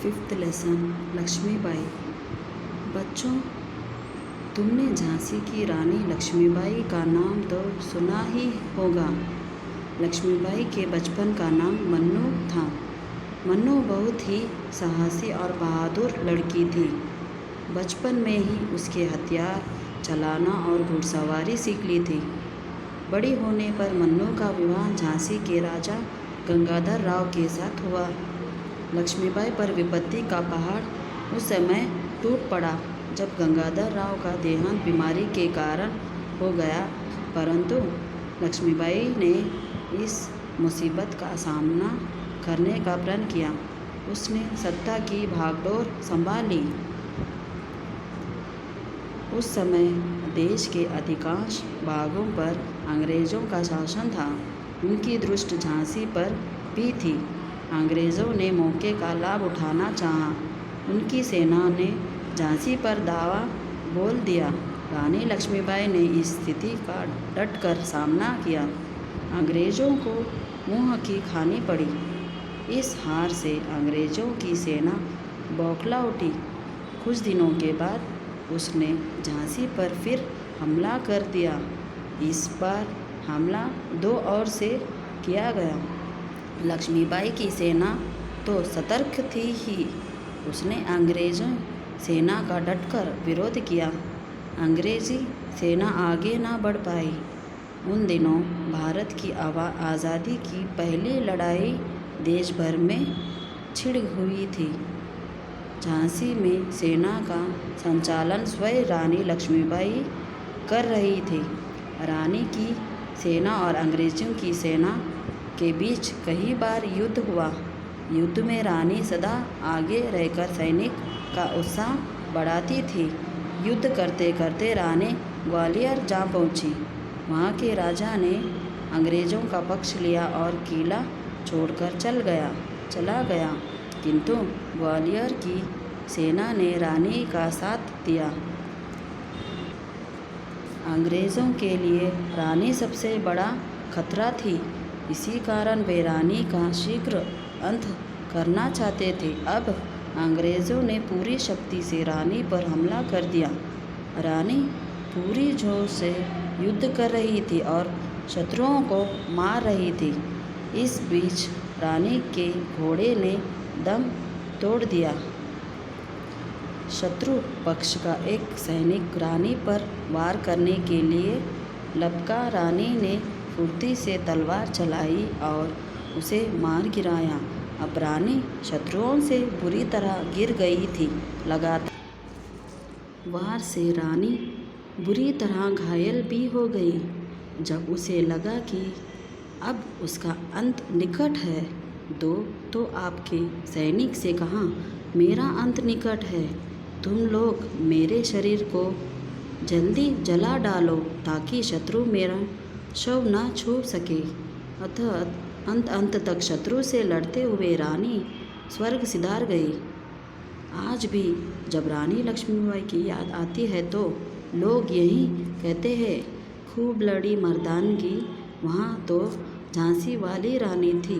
Fifth lesson Lakshmibai. बच्चों, तुमने झांसी की रानी लक्ष्मीबाई का नाम तो सुना ही होगा। लक्ष्मीबाई के बचपन का नाम मन्नू था। मन्नू बहुत ही साहसी और बहादुर लड़की थी। बचपन में ही उसके हथियार चलाना और घुड़सवारी सीख ली थी। बड़ी होने पर मन्नू का विवाह झांसी के राजा गंगाधर राव के साथ हुआ। लक्ष्मीबाई पर विपत्ति का पहाड़ उस समय टूट पड़ा जब गंगाधर राव का देहांत बीमारी के कारण हो गया, परंतु लक्ष्मीबाई ने इस मुसीबत का सामना करने का प्रण किया। उसने सत्ता की भागडोर संभाली। उस समय देश के अधिकांश भागों पर अंग्रेज़ों का शासन था। उनकी दृष्टि झांसी पर भी थी। अंग्रेज़ों ने मौके का लाभ उठाना चाहा। उनकी सेना ने झांसी पर दावा बोल दिया। रानी लक्ष्मीबाई ने इस स्थिति का डटकर सामना किया। अंग्रेज़ों को मुँह की खानी पड़ी। इस हार से अंग्रेज़ों की सेना बौखला उठी। कुछ दिनों के बाद उसने झांसी पर फिर हमला कर दिया। इस बार हमला 2 ओर से किया गया। लक्ष्मीबाई की सेना तो सतर्क थी ही, उसने अंग्रेज़ों सेना का डटकर विरोध किया। अंग्रेज़ी सेना आगे ना बढ़ पाई। उन दिनों भारत की आज़ादी की पहली लड़ाई देश भर में छिड़ हुई थी। झांसी में सेना का संचालन स्वयं रानी लक्ष्मीबाई कर रही थी। रानी की सेना और अंग्रेज़ों की सेना के बीच कई बार युद्ध हुआ। युद्ध में रानी सदा आगे रहकर सैनिक का उत्साह बढ़ाती थी। युद्ध करते करते रानी ग्वालियर जा पहुंची। वहां के राजा ने अंग्रेज़ों का पक्ष लिया और किला छोड़कर चला गया, किंतु ग्वालियर की सेना ने रानी का साथ दिया। अंग्रेज़ों के लिए रानी सबसे बड़ा खतरा थी। इसी कारण वे रानी का शीघ्र अंत करना चाहते थे। अब अंग्रेज़ों ने पूरी शक्ति से रानी पर हमला कर दिया। रानी पूरी जोश से युद्ध कर रही थी और शत्रुओं को मार रही थी। इस बीच रानी के घोड़े ने दम तोड़ दिया। शत्रु पक्ष का एक सैनिक रानी पर वार करने के लिए लपका। रानी ने फुर्ती से तलवार चलाई और उसे मार गिराया। अब रानी शत्रुओं से बुरी तरह गिर गई थी। लगातार वार से रानी बुरी तरह घायल भी हो गई। जब उसे लगा कि अब उसका अंत निकट है, तो आपके सैनिक से कहा, मेरा अंत निकट है, तुम लोग मेरे शरीर को जल्दी जला डालो ताकि शत्रु मेरा शव न छू सके। अतः अंत तक शत्रु से लड़ते हुए रानी स्वर्ग सिधार गई। आज भी जब रानी लक्ष्मीबाई की याद आती है तो लोग यही कहते हैं, खूब लड़ी मर्दानगी, वहाँ तो झांसी वाली रानी थी।